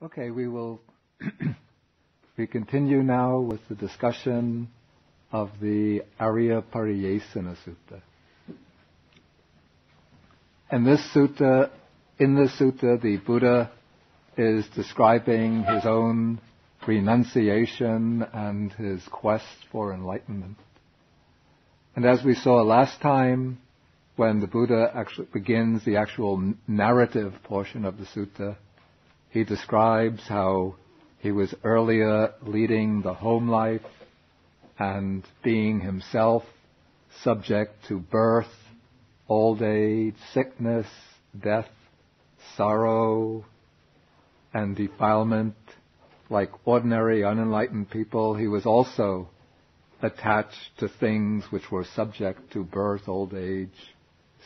Okay, we will we continue now with the discussion of the Arya Pariyesana Sutta. And this sutta, in this sutta, the Buddha is describing his own renunciation and his quest for enlightenment. And as we saw last time, when the Buddha actually begins the actual narrative portion of the sutta, he describes how he was earlier leading the home life and being himself subject to birth, old age, sickness, death, sorrow, and defilement. Like ordinary unenlightened people, he was also attached to things which were subject to birth, old age,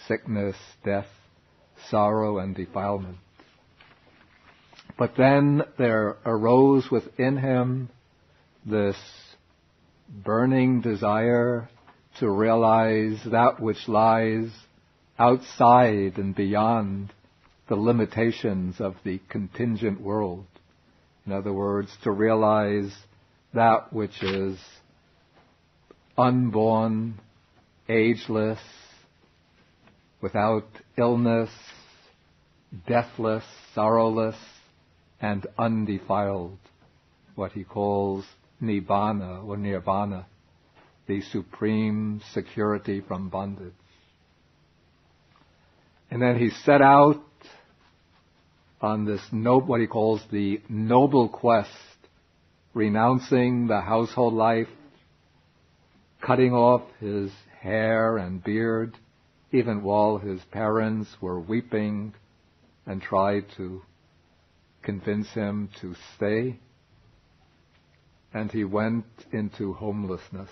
sickness, death, sorrow, and defilement. But then there arose within him this burning desire to realize that which lies outside and beyond the limitations of the contingent world. In other words, to realize that which is unborn, ageless, without illness, deathless, sorrowless, and undefiled, what he calls nibbana or nirvana, the supreme security from bondage. And then he set out on this what he calls the noble quest, renouncing the household life, cutting off his hair and beard, even while his parents were weeping and tried to convince him to stay. And he went into homelessness.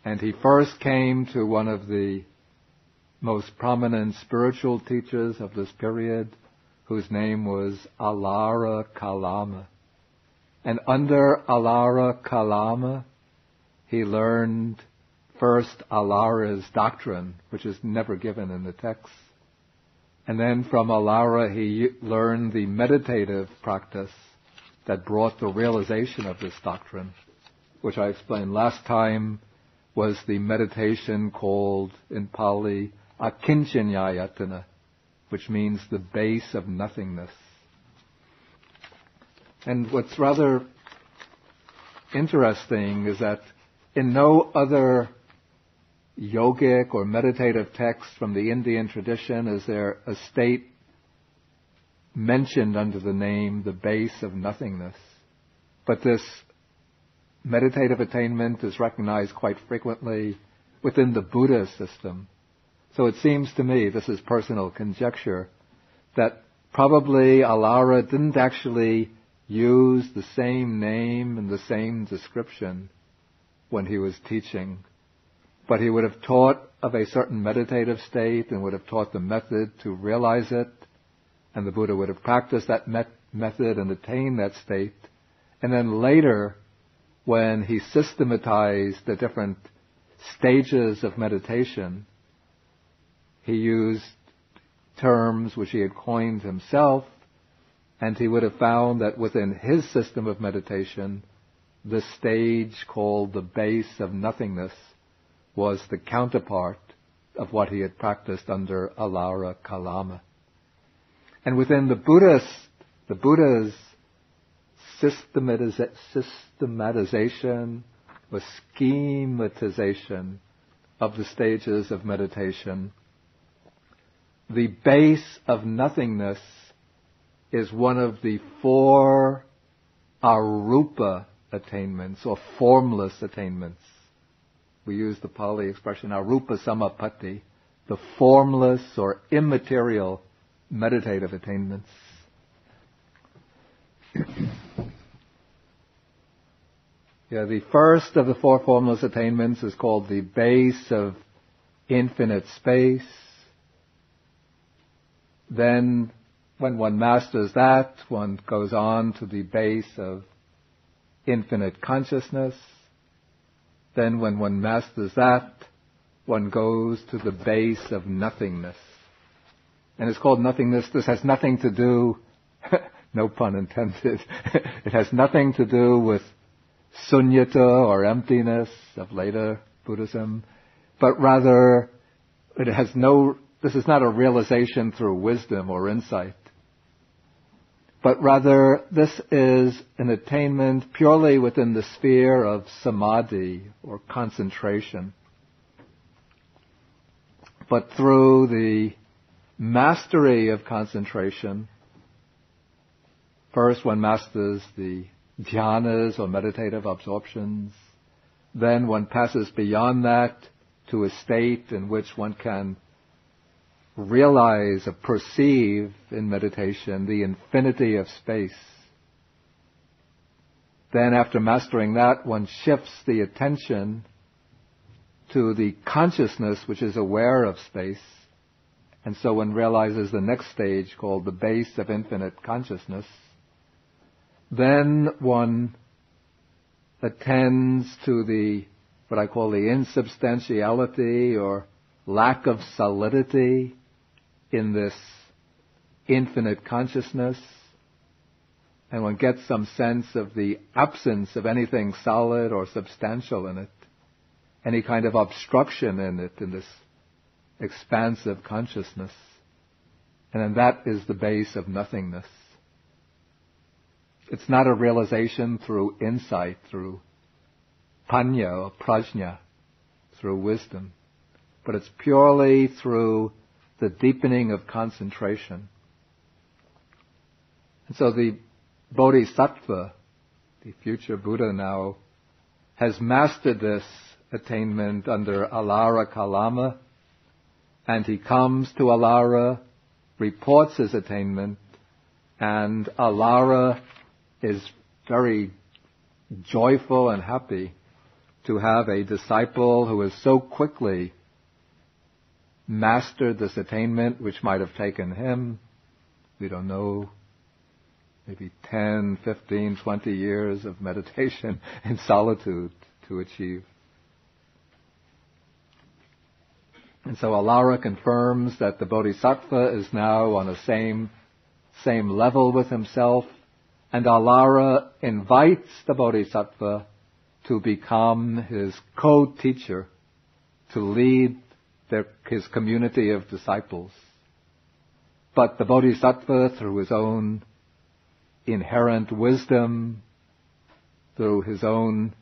And he first came to one of the most prominent spiritual teachers of this period, whose name was Alara Kalama. And under Alara Kalama, he learned first Alara's doctrine, which is never given in the text. And then from Alara he learned the meditative practice that brought the realization of this doctrine, which I explained last time was the meditation called in Pali Akinchanyayatana, which means the base of nothingness. And what's rather interesting is that in no other yogic or meditative text from the Indian tradition is there a state mentioned under the name the base of nothingness. But this meditative attainment is recognized quite frequently within the Buddha system. So it seems to me, this is personal conjecture, that probably Alara didn't actually use the same name and the same description when he was teaching. But he would have taught of a certain meditative state and would have taught the method to realize it. And the Buddha would have practiced that method and attained that state. And then later, when he systematized the different stages of meditation, he used terms which he had coined himself, and he would have found that within his system of meditation, the stage called the base of nothingness was the counterpart of what he had practiced under Alara Kalama. And within the Buddha's systematization or schematization of the stages of meditation, the base of nothingness is one of the 4 arupa attainments or formless attainments. We use the Pali expression arupa samapatti, the formless or immaterial meditative attainments. The first of the 4 formless attainments is called the base of infinite space. Then, when one masters that, one goes on to the base of infinite consciousness. Then when one masters that, one goes to the base of nothingness. And it's called nothingness. This has nothing to do no pun intended. It has nothing to do with sunyata or emptiness of later Buddhism, but rather this is not a realization through wisdom or insight, but rather this is an attainment purely within the sphere of samadhi or concentration. But through the mastery of concentration, first one masters the dhyanas or meditative absorptions, then one passes beyond that to a state in which one can realize or perceive in meditation the infinity of space. Then after mastering that, one shifts the attention to the consciousness which is aware of space. And so one realizes the next stage called the base of infinite consciousness. Then one attends to what I call the insubstantiality or lack of solidity in this infinite consciousness, and one gets some sense of the absence of anything solid or substantial in it, any kind of obstruction in it, in this expansive consciousness. And then that is the base of nothingness. It's not a realization through insight, through panya or prajna, through wisdom, but it's purely through the deepening of concentration. And so the Bodhisattva, the future Buddha now, has mastered this attainment under Alara Kalama, and he comes to Alara, reports his attainment, and Alara is very joyful and happy to have a disciple who has so quickly mastered this attainment, which might have taken him, we don't know, maybe 10, 15, 20 years of meditation in solitude to achieve. And so Alara confirms that the Bodhisattva is now on the same level with himself, and Alara invites the Bodhisattva to become his co-teacher, to lead his community of disciples. But the Bodhisattva, through his own inherent wisdom, through his own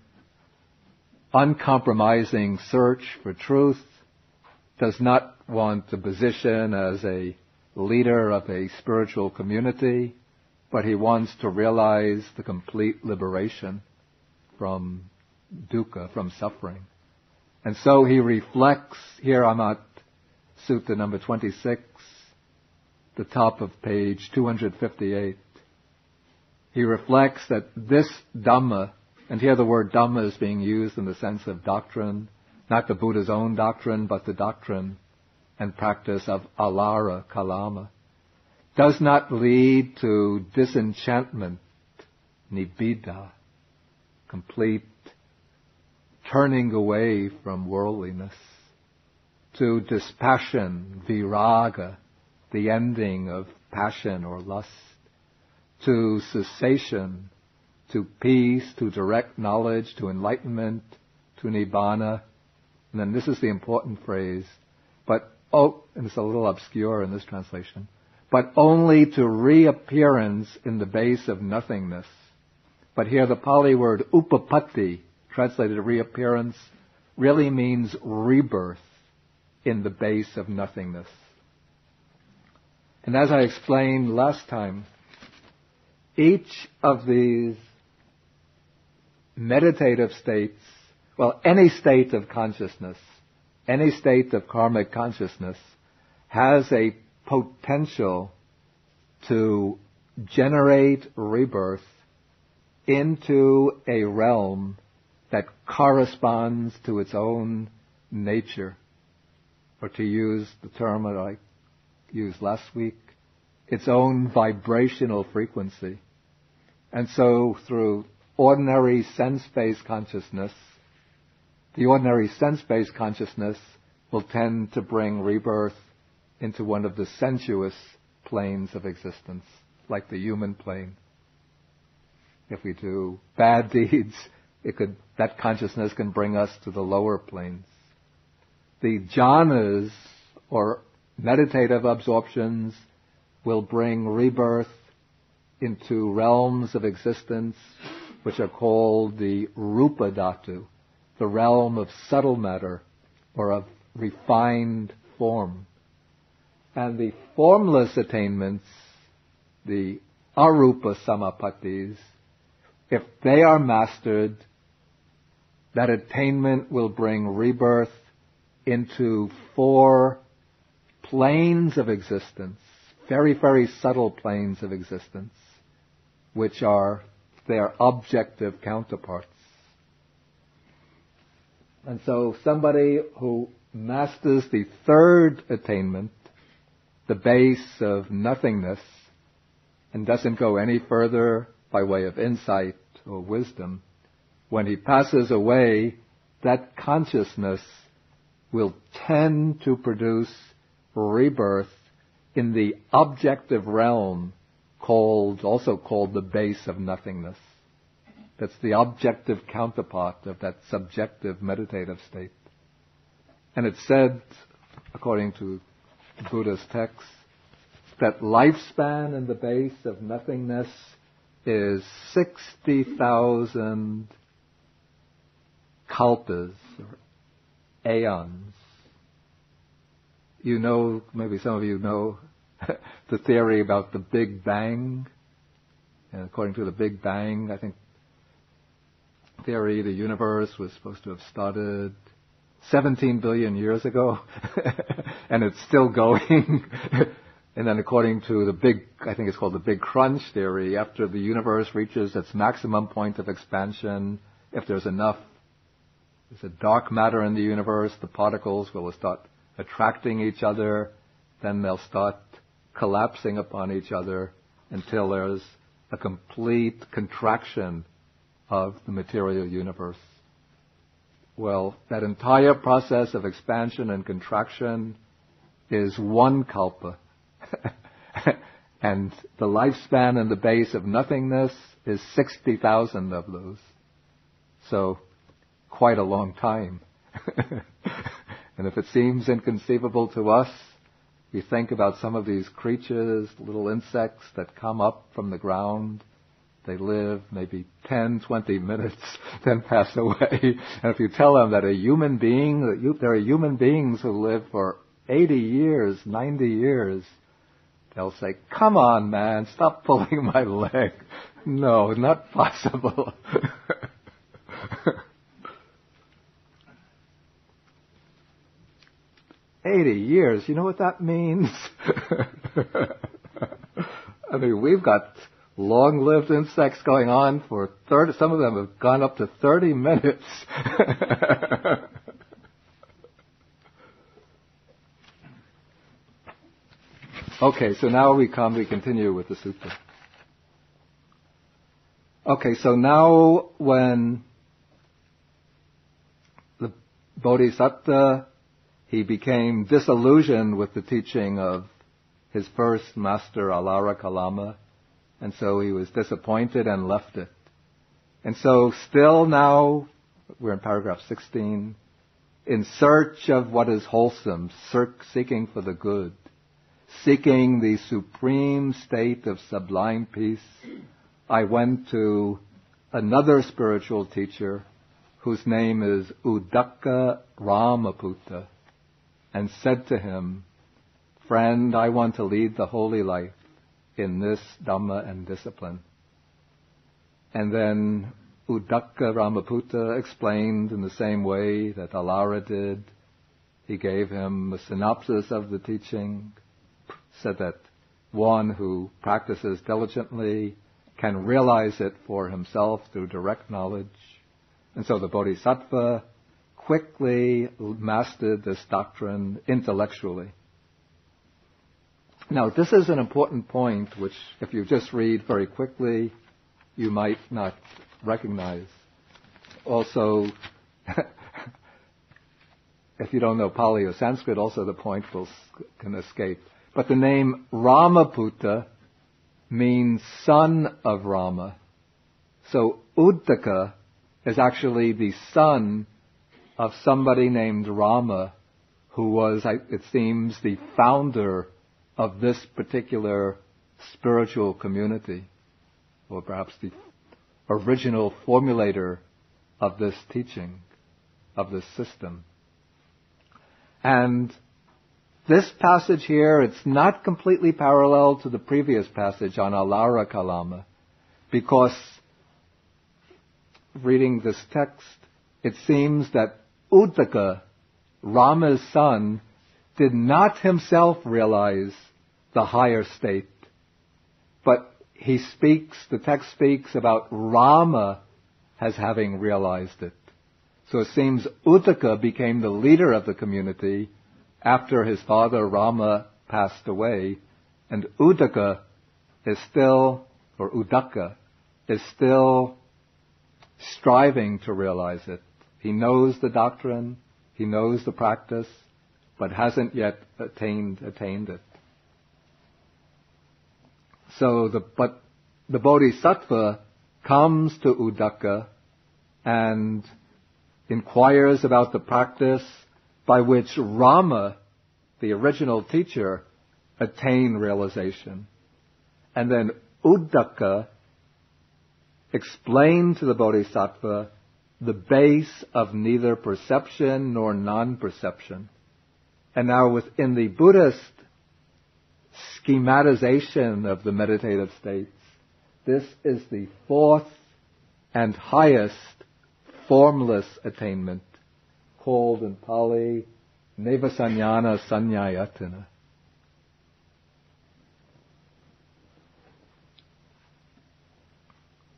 uncompromising search for truth, does not want a position as a leader of a spiritual community, but he wants to realize the complete liberation from dukkha, from suffering. And so he reflects, here I'm at Sutta number 26, the top of page 258. He reflects that this Dhamma, and here the word Dhamma is being used in the sense of doctrine, not the Buddha's own doctrine, but the doctrine and practice of Alara Kalama, does not lead to disenchantment, nibbida, complete turning away from worldliness, to dispassion, viraga, the ending of passion or lust, to cessation, to peace, to direct knowledge, to enlightenment, to nibbana. And then this is the important phrase, and it's a little obscure in this translation, but only to reappearance in the base of nothingness. But here the Pali word upapatti, translated reappearance, really means rebirth in the base of nothingness. And as I explained last time, each of these meditative states, any state of consciousness, any state of karmic consciousness, has a potential to generate rebirth into a realm that corresponds to its own nature, or to use the term that I used last week, its own vibrational frequency. And so through ordinary sense-based consciousness, the ordinary sense-based consciousness will tend to bring rebirth into one of the sensuous planes of existence. like the human plane. If we do bad deeds, that consciousness can bring us to the lower planes. The jhanas, or meditative absorptions, will bring rebirth into realms of existence which are called the rupa dhatu, the realm of subtle matter or of refined form. And the formless attainments, the arupa samapattis, if they are mastered, that attainment will bring rebirth into 4 planes of existence, very, very subtle planes of existence, which are their objective counterparts. And so somebody who masters the 3rd attainment, the base of nothingness, and doesn't go any further by way of insight or wisdom, when he passes away, that consciousness will tend to produce rebirth in the objective realm also called the base of nothingness. That's the objective counterpart of that subjective meditative state. And it's said, according to Buddha's text, that lifespan in the base of nothingness is 60,000 kalpas, or aeons. You know, maybe some of you know, the theory about the Big Bang. And according to the Big Bang, I think, theory, the universe was supposed to have started 17 billion years ago, and it's still going. And then according to I think it's called the Big Crunch theory, after the universe reaches its maximum point of expansion, if there's a dark matter in the universe, the particles will start attracting each other, then they'll start collapsing upon each other until there's a complete contraction of the material universe. Well, that entire process of expansion and contraction is 1 kalpa. And the lifespan and the base of nothingness is 60,000 of those. So, quite a long time. And if it seems inconceivable to us, we think about some of these creatures, little insects that come up from the ground. They live maybe 10, 20 minutes, then pass away. And if you tell them that there are human beings who live for 80 years, 90 years, they'll say, "Come on, man, stop pulling my leg." No, not possible. 80 years, you know what that means? I mean, we've got long-lived insects going on for 30, some of them have gone up to 30 minutes. Okay, so now we continue with the sutta. Okay, so now when the Bodhisattva, he became disillusioned with the teaching of his first master, Alara Kalama, and so he was disappointed and left it. And so still now, we're in paragraph 16, in search of what is wholesome, seeking for the good, seeking the supreme state of sublime peace, I went to another spiritual teacher whose name is Uddaka Ramaputta, and said to him, "Friend, I want to lead the holy life in this Dhamma and discipline." And then Uddaka Ramaputta explained in the same way that Alara did. He gave him a synopsis of the teaching, said that one who practices diligently can realize it for himself through direct knowledge. And so the Bodhisattva quickly mastered this doctrine intellectually. Now, this is an important point which, if you just read very quickly, you might not recognize. Also, if you don't know Pali or Sanskrit, also the point can escape. But the name Ramaputta means son of Rama. So Uddaka is actually the son of somebody named Rama, who was, it seems, the founder of this particular spiritual community, or perhaps the original formulator of this teaching, of this system. And this passage here, it's not completely parallel to the previous passage on Alara Kalama, because reading this text, it seems that Uddaka, Rama's son, did not himself realize the higher state, but the text speaks about Rama as having realized it. So it seems Uddaka became the leader of the community after his father Rama passed away, and Uddaka is still striving to realize it. He knows the doctrine, he knows the practice, but hasn't yet attained it. So the Bodhisattva comes to Uddaka and inquires about the practice by which Rama, the original teacher, attained realization. And then Uddaka explained to the Bodhisattva the base of neither perception nor non-perception. And now within the Buddhist schematization of the meditative states, this is the fourth and highest formless attainment, called in Pali Nevasanyana Sanyayatana.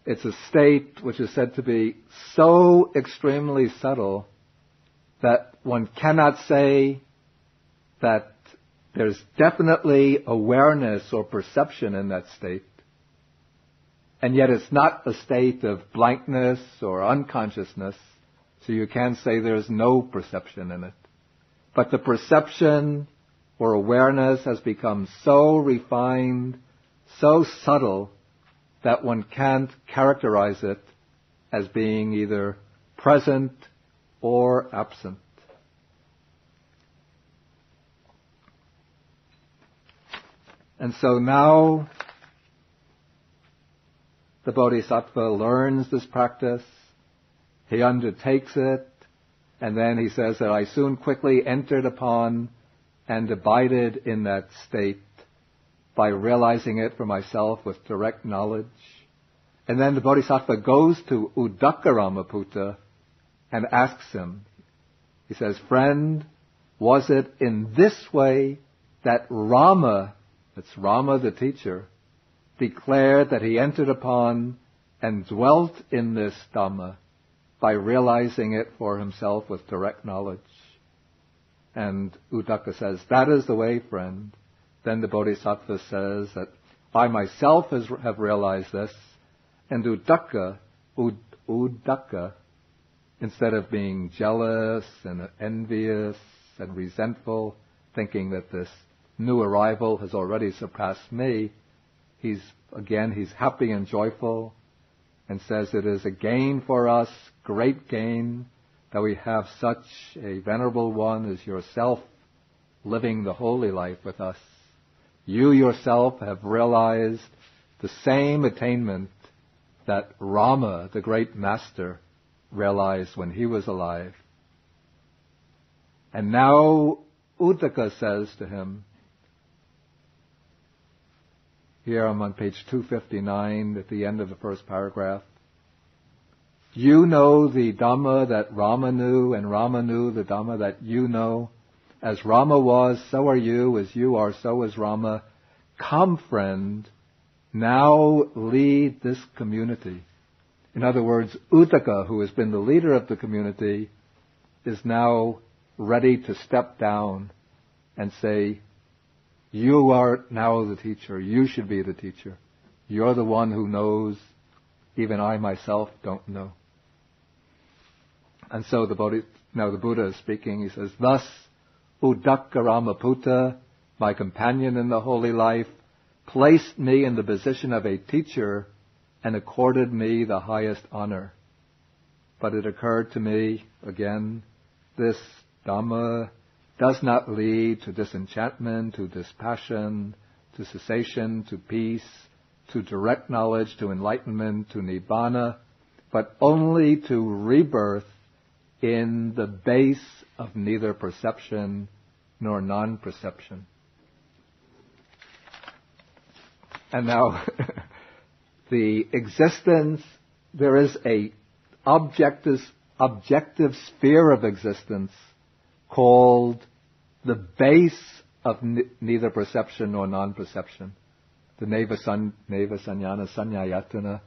It's a state which is said to be so extremely subtle that one cannot say that there's definitely awareness or perception in that state. And yet it's not a state of blankness or unconsciousness, so you can't say there's no perception in it. But the perception or awareness has become so refined, so subtle, that one can't characterize it as being either present or absent. And so now the Bodhisattva learns this practice, he undertakes it, and then he says that I soon quickly entered upon and abided in that state by realizing it for myself with direct knowledge. And then the Bodhisattva goes to Uddaka Ramaputta and asks him, he says, friend, was it in this way that Rama, that's Rama the teacher, declared that he entered upon and dwelt in this Dhamma by realizing it for himself with direct knowledge? And Uddaka says, that is the way, friend. Then the Bodhisattva says that I myself have realized this, and Uddaka, instead of being jealous and envious and resentful, thinking that this new arrival has already surpassed me, he's happy and joyful, and says it is a gain for us, great gain, that we have such a venerable one as yourself living the holy life with us. You yourself have realized the same attainment that Rama, the great master, realized when he was alive. And now Uddaka says to him, here I'm on page 259 at the end of the first paragraph, you know the Dhamma that Rama knew, and Rama knew the Dhamma that you know. As Rama was, so are you. As you are, so is Rama. Come, friend, now lead this community. In other words, Uddaka, who has been the leader of the community, is now ready to step down and say, you are now the teacher. You should be the teacher. You're the one who knows. Even I myself don't know. And so now the Buddha is speaking. He says, thus, Uddaka Ramaputta, my companion in the holy life, placed me in the position of a teacher and accorded me the highest honor. But it occurred to me, again, this Dhamma does not lead to disenchantment, to dispassion, to cessation, to peace, to direct knowledge, to enlightenment, to nibbana, but only to rebirth in the base of neither perception nor non-perception. And now, the existence, there is a objective sphere of existence called the base of neither perception nor non-perception, the neva sanyana sanyayatana.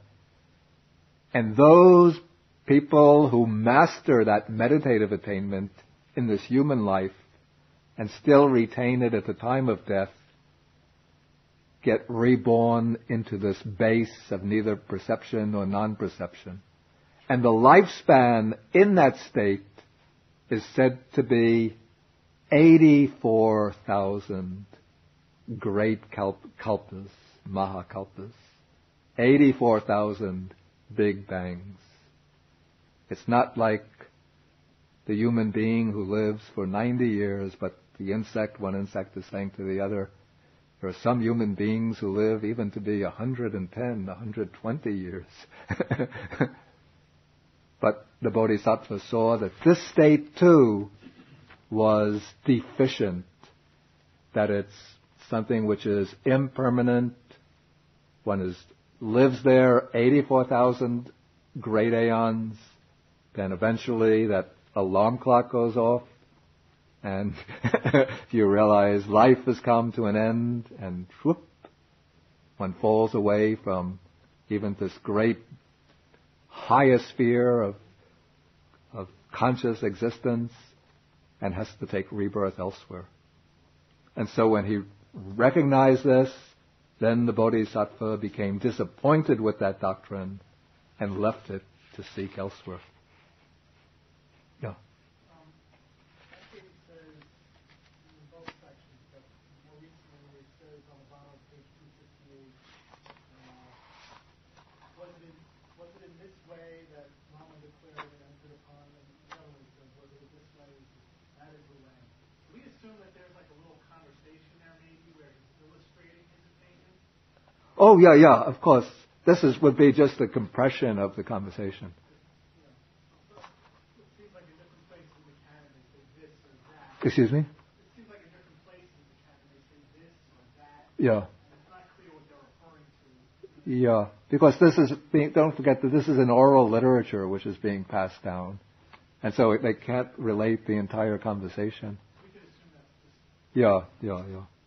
And those people who master that meditative attainment in this human life and still retain it at the time of death get reborn into this base of neither perception nor non-perception. And the lifespan in that state is said to be 84,000 great kalpas, mahakalpas. 84,000 big bangs. It's not like the human being who lives for 90 years, but one insect is saying to the other, there are some human beings who live even to be 110, 120 years. But the Bodhisattva saw that this state too was deficient, that it's something which is impermanent. One lives there 84,000 great aeons, then eventually that alarm clock goes off, and you realize life has come to an end, and whoop, one falls away from even this great highest sphere of conscious existence and has to take rebirth elsewhere. And so when he recognized this, then the Bodhisattva became disappointed with that doctrine and left it to seek elsewhere. Yeah. Actually, it says in both sections, but more recently it says on the bottom of page 258, was it in this way that Rama declared and entered upon, and the other one says, was it in this way, that is the way. We assume that there's like a little conversation there maybe where he's illustrating his opinion. Oh, yeah, of course. This would be just the compression of the conversation. Excuse me? It seems like in different places the canon they say this or that. Yeah. And it's not clear what they're referring to. Yeah, because don't forget that this is an oral literature which is being passed down. And so they can't relate the entire conversation. We could assume that's just... Yeah.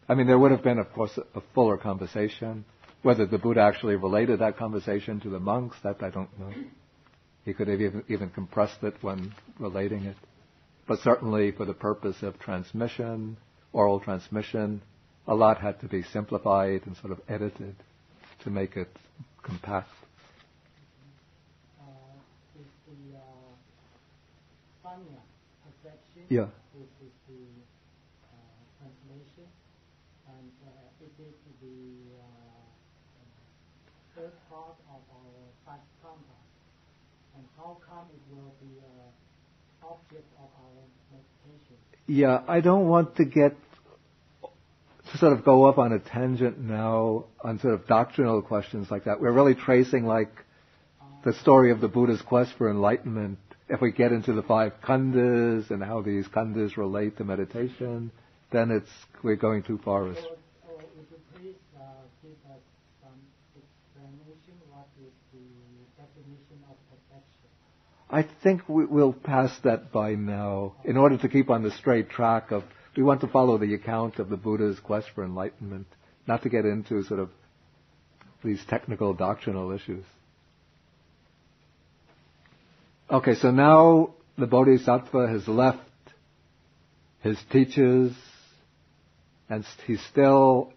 I mean, there would have been, of course, a fuller conversation. Whether the Buddha actually related that conversation to the monks, that I don't know. He could have even compressed it when relating it. But certainly for the purpose of transmission, oral transmission, a lot had to be simplified and sort of edited to make it compact. Is the sanya perception, Yeah. which is the translation, and it is the third part of our five compounds. And how come it will be object of our meditation? Yeah, I don't want to sort of go up on a tangent now on sort of doctrinal questions like that. We're really tracing like the story of the Buddha's quest for enlightenment. If we get into the five khandhas and how these khandhas relate to meditation, then we're going too far. So would you please give us some explanation? What is the definition of perception? I think we'll pass that by now in order to keep on the straight track of, we want to follow the account of the Buddha's quest for enlightenment, not to get into sort of these technical doctrinal issues. Okay, so now the Bodhisattva has left his teachers and he's still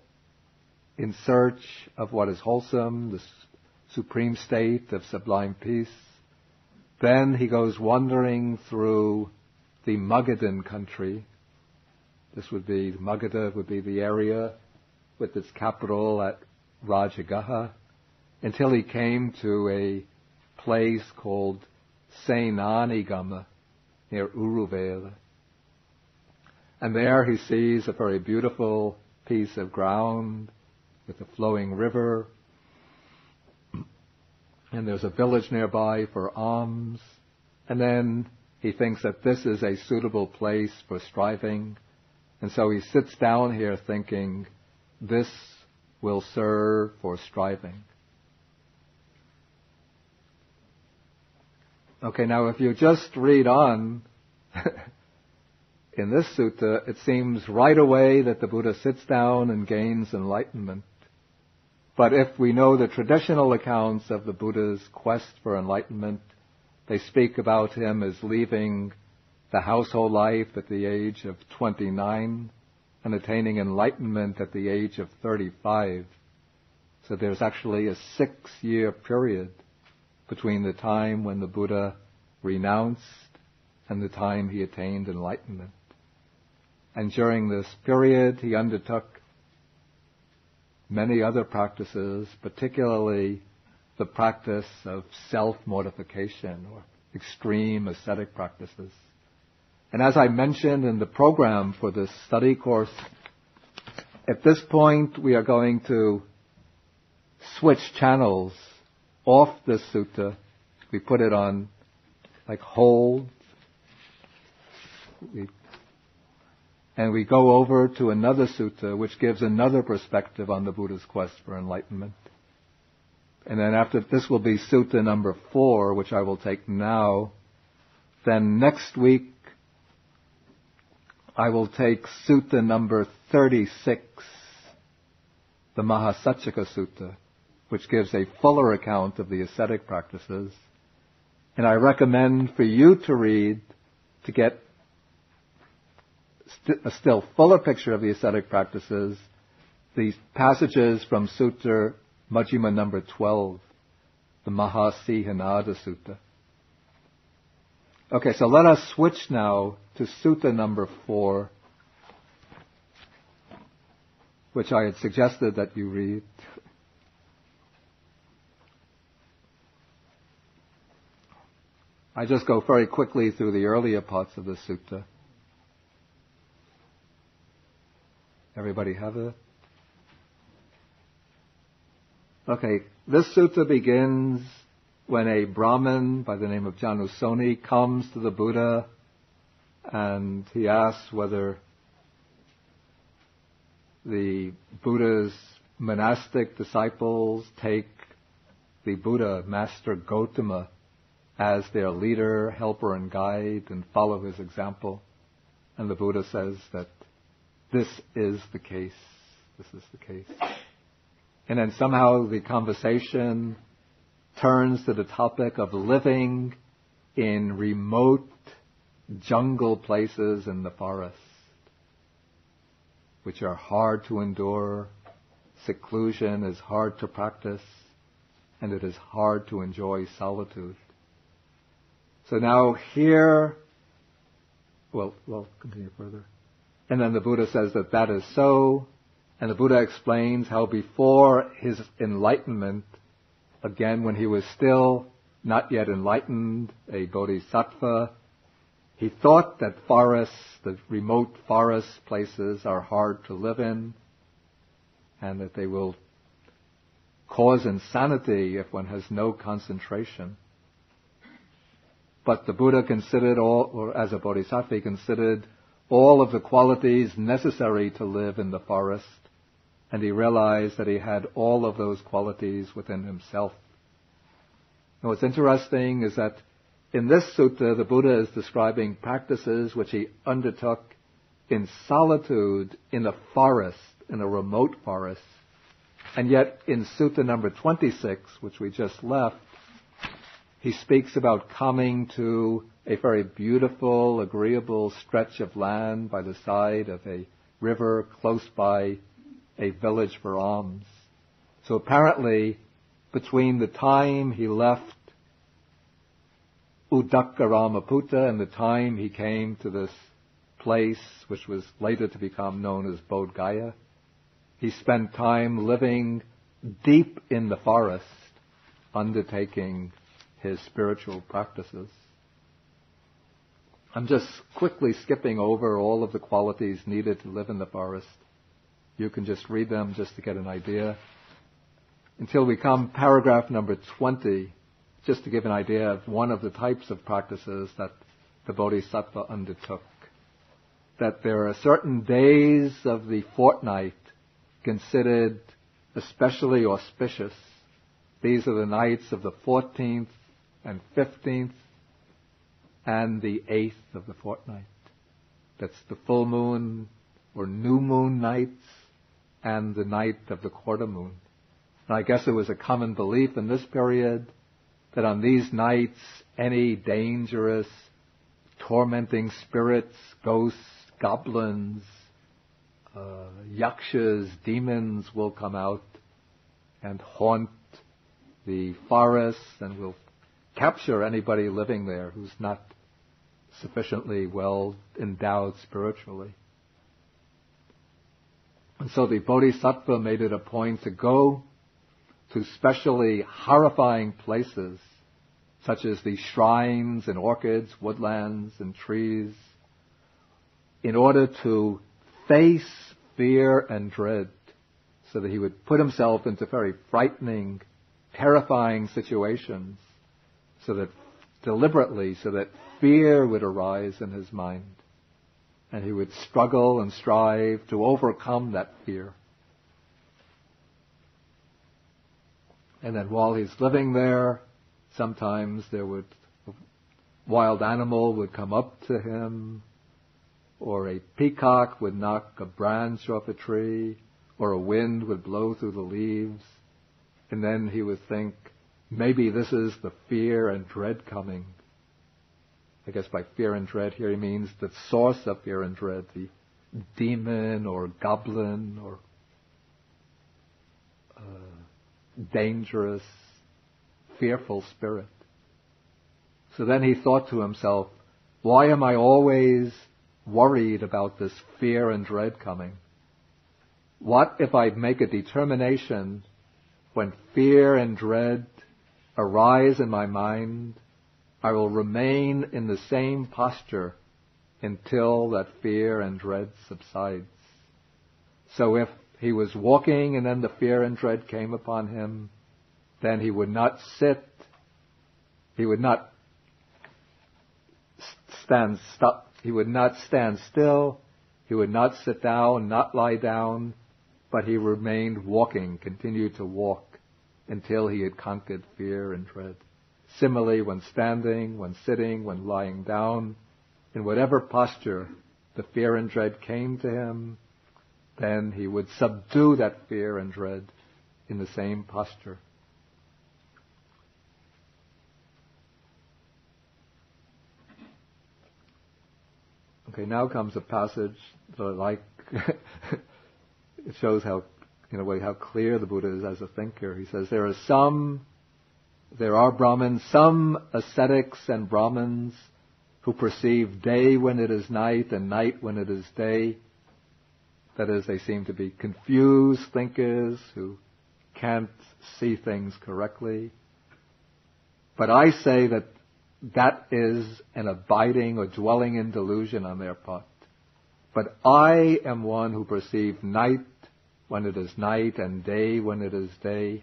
in search of what is wholesome, the supreme state of sublime peace. Then he goes wandering through the Magadhan country. Magadha would be the area with its capital at Rajagaha, until he came to a place called Senanigama near Uruvela. And there he sees a very beautiful piece of ground with a flowing river, and there's a village nearby for alms, and then he thinks that this is a suitable place for striving, and so he sits down here thinking, this will serve for striving. Okay, now if you just read on, in this sutta, it seems right away that the Buddha sits down and gains enlightenment. But if we know the traditional accounts of the Buddha's quest for enlightenment, they speak about him as leaving the household life at the age of 29 and attaining enlightenment at the age of 35. So there's actually a 6-year period between the time when the Buddha renounced and the time he attained enlightenment. And during this period, he undertook many other practices, particularly the practice of self-mortification or extreme ascetic practices. And as I mentioned in the program for this study course, at this point we are going to switch channels off this sutta. We put it on like hold. And we go over to another sutta which gives another perspective on the Buddha's quest for enlightenment. And then after this will be sutta number 4, which I will take now. Then next week I will take sutta number 36, the Mahasacchaka Sutta, which gives a fuller account of the ascetic practices. And I recommend for you to read to get a still fuller picture of the ascetic practices, these passages from Sutta Majjhima number 12, the Mahasihanada Sutta. Okay, so let us switch now to Sutta number 4, which I had suggested that you read. I just go very quickly through the earlier parts of the sutta. Everybody have it? Okay, this sutta begins when a Brahmin by the name of Janusoni comes to the Buddha and he asks whether the Buddha's monastic disciples take the Buddha, Master Gautama, as their leader, helper, and guide and follow his example. And the Buddha says that this is the case. This is the case. And then somehow the conversation turns to the topic of living in remote jungle places in the forest, which are hard to endure. Seclusion is hard to practice, and it is hard to enjoy solitude. So now here, well, continue further. And then the Buddha says that that is so, and the Buddha explains how before his enlightenment, again when he was still not yet enlightened, a bodhisattva, he thought that forests, the remote forest places are hard to live in, and that they will cause insanity if one has no concentration. But the Buddha considered or as a bodhisattva, he considered all of the qualities necessary to live in the forest, and he realized that he had all of those qualities within himself. Now what's interesting is that in this sutta, the Buddha is describing practices which he undertook in solitude in a forest, in a remote forest. And yet in sutta number 26, which we just left, he speaks about coming to a very beautiful, agreeable stretch of land by the side of a river close by a village for alms. So apparently, between the time he left Udakkaramaputta and the time he came to this place, which was later to become known as Bodh Gaya, he spent time living deep in the forest, undertaking his spiritual practices. I'm just quickly skipping over all of the qualities needed to live in the forest. You can just read them just to get an idea. Until we come paragraph number 20, just to give an idea of one of the types of practices that the Bodhisattva undertook. That there are certain days of the fortnight considered especially auspicious. These are the nights of the 14th and 15th and the 8th of the fortnight. That's the full moon or new moon nights and the night of the quarter moon. And I guess it was a common belief in this period that on these nights any dangerous, tormenting spirits, ghosts, goblins, yakshas, demons will come out and haunt the forests and will capture anybody living there who's not sufficiently well endowed spiritually. And so the Bodhisattva made it a point to go to specially horrifying places, such as the shrines and orchids, woodlands and trees, in order to face fear and dread, so that he would put himself into very frightening, terrifying situations, so that deliberately, so that fear would arise in his mind, and he would struggle and strive to overcome that fear. And then while he's living there, sometimes a wild animal would come up to him, or a peacock would knock a branch off a tree, or a wind would blow through the leaves, and then he would think, maybe this is the fear and dread coming. I guess by fear and dread here he means the source of fear and dread, the demon or goblin or dangerous, fearful spirit. So then he thought to himself, why am I always worried about this fear and dread coming? What if I make a determination when fear and dread arise in my mind, I will remain in the same posture until that fear and dread subsides. So if he was walking and then the fear and dread came upon him, then he would not sit, he would not stand still, he would not sit down, not lie down, but he remained walking, continued to walk until he had conquered fear and dread. Similarly, when standing, when sitting, when lying down, in whatever posture the fear and dread came to him, then he would subdue that fear and dread in the same posture. Okay, now comes a passage that I like. It shows how, in a way, how clear the Buddha is as a thinker. He says, there are Brahmins, some ascetics and Brahmins who perceive day when it is night and night when it is day. That is, they seem to be confused thinkers who can't see things correctly. But I say that that is an abiding or dwelling in delusion on their part. But I am one who perceives night when it is night and day when it is day.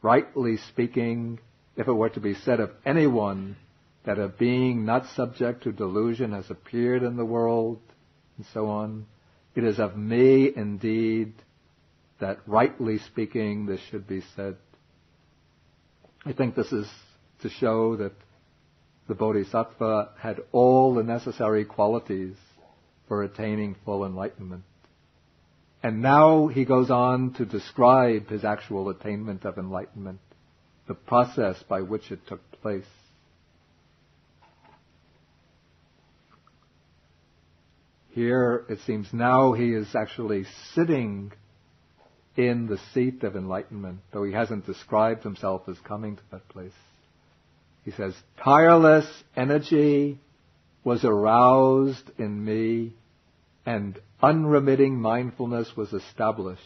Rightly speaking, if it were to be said of anyone that a being not subject to delusion has appeared in the world, and so on, it is of me indeed that rightly speaking this should be said. I think this is to show that the Bodhisattva had all the necessary qualities for attaining full enlightenment. And now he goes on to describe his actual attainment of enlightenment, the process by which it took place. Here, it seems now he is actually sitting in the seat of enlightenment, though he hasn't described himself as coming to that place. He says, tireless energy was aroused in me and unremitting mindfulness was established.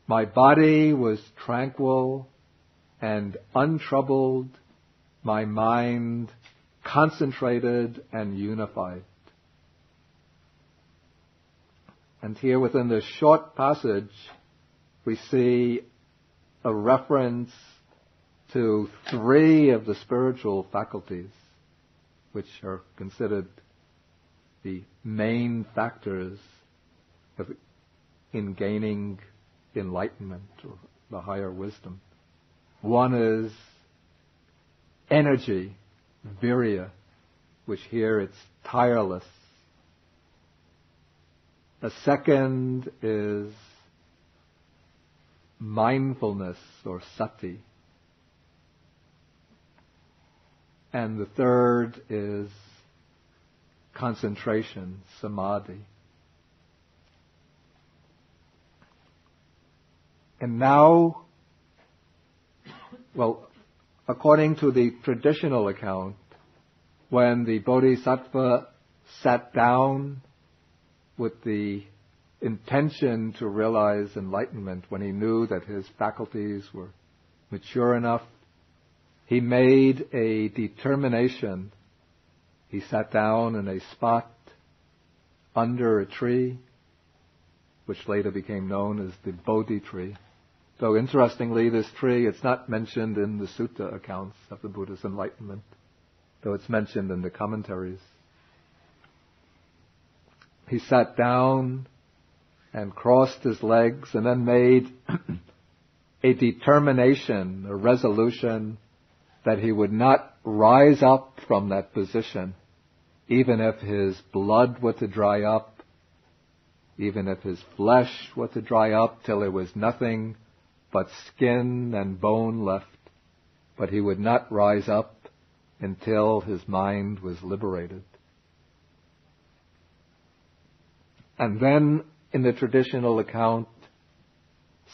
My body was tranquil and untroubled, my mind concentrated and unified. And here within this short passage, we see a reference to 3 of the spiritual faculties, which are considered the main factors in gaining enlightenment or the higher wisdom. One is energy, virya, which here it's tireless. A second is mindfulness or sati. And the third is concentration, samadhi. And now, well, according to the traditional account, when the Bodhisattva sat down with the intention to realize enlightenment, when he knew that his faculties were mature enough, he made a determination. He sat down in a spot under a tree, which later became known as the Bodhi tree. Though interestingly, this tree, it's not mentioned in the Sutta accounts of the Buddha's enlightenment, though it's mentioned in the commentaries. He sat down and crossed his legs and then made a determination, a resolution that he would not rise up from that position, even if his blood were to dry up, even if his flesh were to dry up till there was nothing but skin and bone left. But he would not rise up until his mind was liberated. And then, in the traditional account,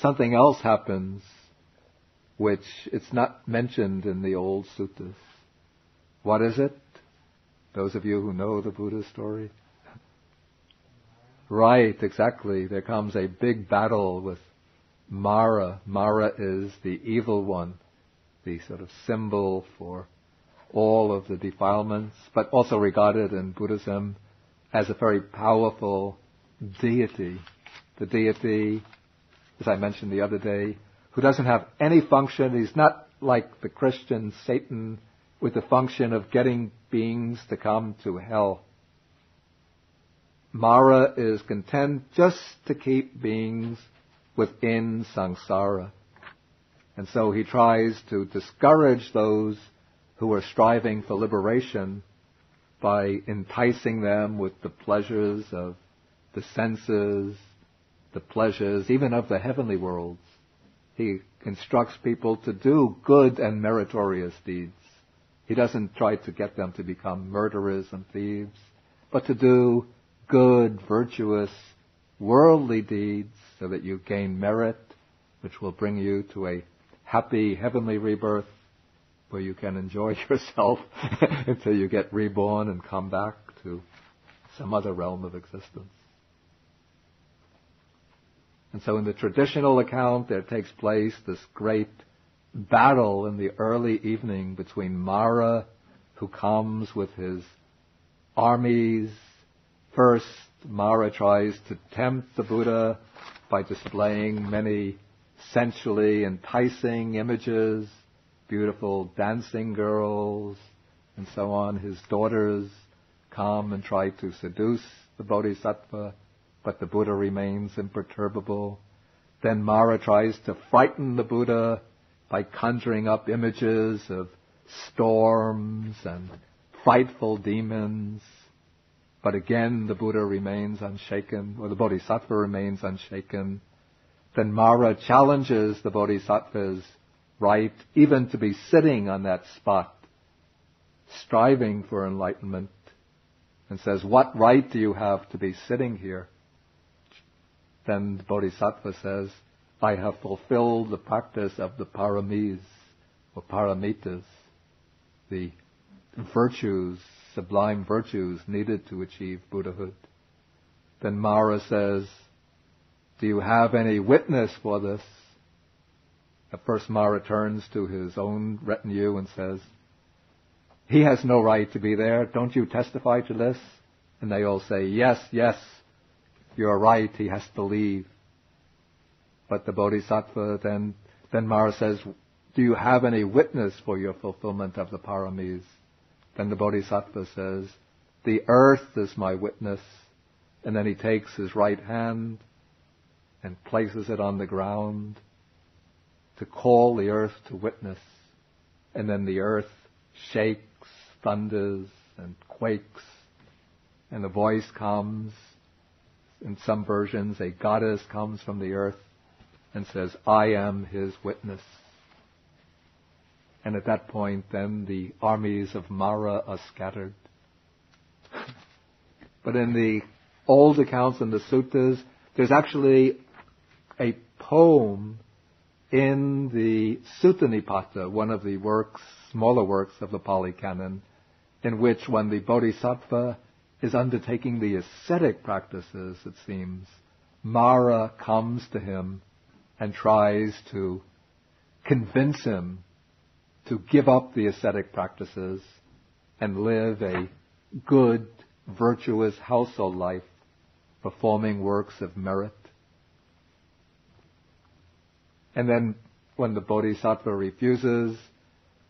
something else happens which it's not mentioned in the old suttas. What is it? Those of you who know the Buddha story? Right, exactly. There comes a big battle with Mara. Mara is the evil one, the sort of symbol for all of the defilements, but also regarded in Buddhism as a very powerful deity. The deity, as I mentioned the other day, who doesn't have any function. He's not like the Christian Satan with the function of getting beings to come to hell. Mara is content just to keep beings within samsara. And so he tries to discourage those who are striving for liberation by enticing them with the pleasures of the senses, the pleasures even of the heavenly worlds. He instructs people to do good and meritorious deeds. He doesn't try to get them to become murderers and thieves, but to do good, virtuous, worldly deeds so that you gain merit, which will bring you to a happy heavenly rebirth where you can enjoy yourself until you get reborn and come back to some other realm of existence. And so in the traditional account, there takes place this great battle in the early evening between Mara, who comes with his armies. First, Mara tries to tempt the Buddha by displaying many sensually enticing images, beautiful dancing girls, and so on. His daughters come and try to seduce the Bodhisattva, but the Buddha remains imperturbable. Then Mara tries to frighten the Buddha by conjuring up images of storms and frightful demons. But again, the Buddha remains unshaken, or the Bodhisattva remains unshaken. Then Mara challenges the Bodhisattva's right even to be sitting on that spot, striving for enlightenment, and says, "What right do you have to be sitting here?" Then the Bodhisattva says, "I have fulfilled the practice of the paramis, or paramitas, the virtues, sublime virtues needed to achieve Buddhahood." Then Mara says, Do you have any witness for this? At first Mara turns to his own retinue and says, he has no right to be there. Don't you testify to this? And they all say, yes, you're right. He has to leave. But the Bodhisattva then Mara says, do you have any witness for your fulfillment of the paramis? Then the Bodhisattva says, the earth is my witness. And then he takes his right hand and places it on the ground to call the earth to witness. And then the earth shakes, thunders, and quakes. And a voice comes. In some versions, a goddess comes from the earth and says, I am his witness. And at that point, then the armies of Mara are scattered. But in the old accounts in the suttas, there's actually a poem in the Sutta Nipata, one of the smaller works of the Pali Canon, in which when the Bodhisattva is undertaking the ascetic practices, it seems, Mara comes to him and tries to convince him to give up the ascetic practices and live a good, virtuous household life, performing works of merit. And then when the Bodhisattva refuses,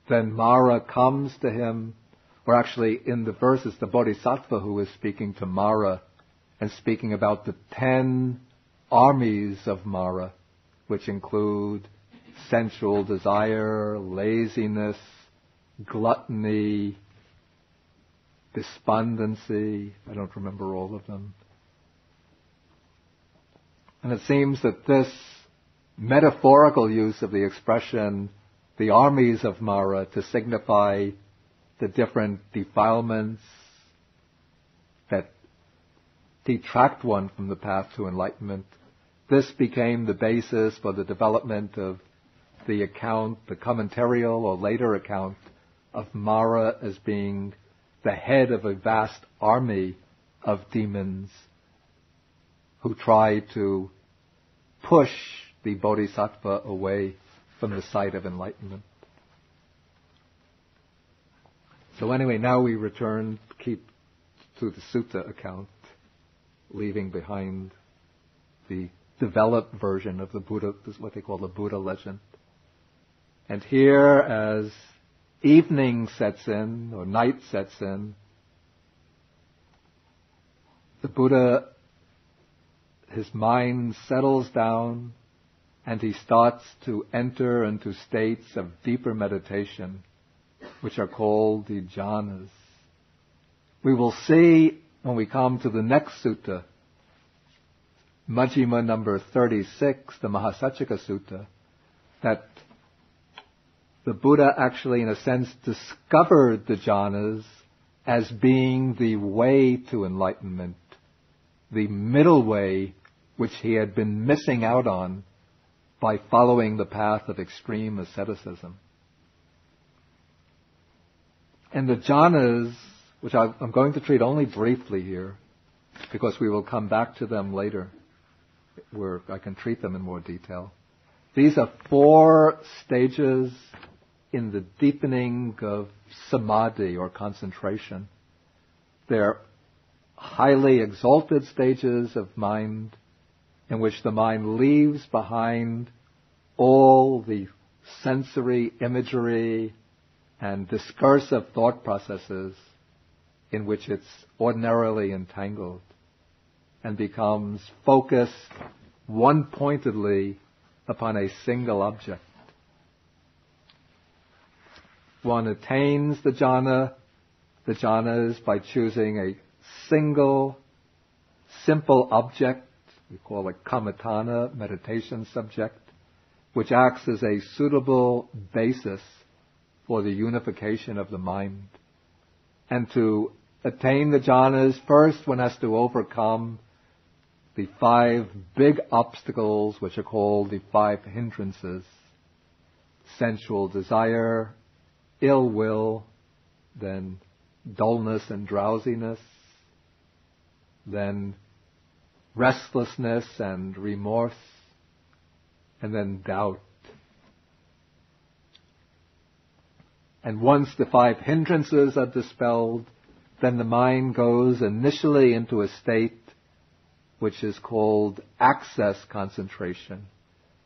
then Mara comes to him, or actually in the verses, the Bodhisattva who is speaking to Mara and speaking about the 10 armies of Mara, which include sensual desire, laziness, gluttony, despondency. I don't remember all of them. And it seems that this metaphorical use of the expression, the armies of Mara, to signify the different defilements that detract one from the path to enlightenment, this became the basis for the development of the account, the commentarial or later account of Mara as being the head of a vast army of demons who try to push the Bodhisattva away from the sight of enlightenment. So anyway, now we return to the Sutta account, leaving behind the developed version of the Buddha, this is what they call the Buddha legend. And here, as evening sets in, or night sets in, the Buddha, his mind settles down and he starts to enter into states of deeper meditation, which are called the jhanas. We will see when we come to the next sutta, Majjhima number 36, the Mahasacchika Sutta, that the Buddha actually, in a sense, discovered the jhanas as being the way to enlightenment, the middle way which he had been missing out on by following the path of extreme asceticism. And the jhanas, which I'm going to treat only briefly here, because we will come back to them later, where I can treat them in more detail. These are 4 stages in the deepening of samadhi or concentration. They're highly exalted stages of mind in which the mind leaves behind all the sensory imagery and discursive thought processes in which it's ordinarily entangled and becomes focused one-pointedly upon a single object. One attains the jhanas by choosing a single, simple object, we call it kammatthana, meditation subject, which acts as a suitable basis for the unification of the mind. And to attain the jhanas, first one has to overcome the 5 big obstacles which are called the 5 hindrances: sensual desire, ill will, then dullness and drowsiness, then restlessness and remorse, and then doubt. And once the 5 hindrances are dispelled, then the mind goes initially into a state which is called access concentration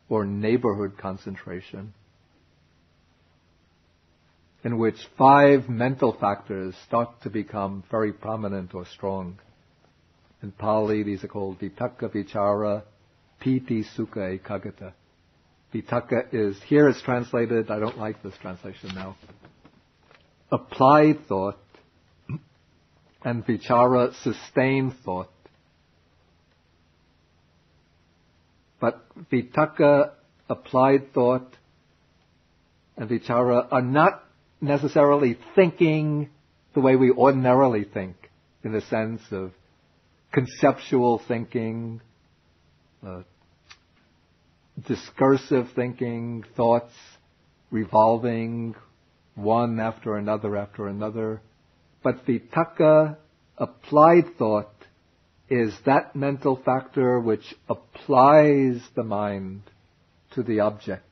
or neighborhood concentration, in which 5 mental factors start to become very prominent or strong. In Pali, these are called vitakka, vichara, piti, sukha, ekaggata. Vitakka is, here it's translated, I don't like this translation now, applied thought, and vichara, sustained thought. But vitakka, applied thought, and vichara are not necessarily thinking the way we ordinarily think, in the sense of conceptual thinking, discursive thinking, thoughts revolving one after another. But vitakka, applied thought, is that mental factor which applies the mind to the object.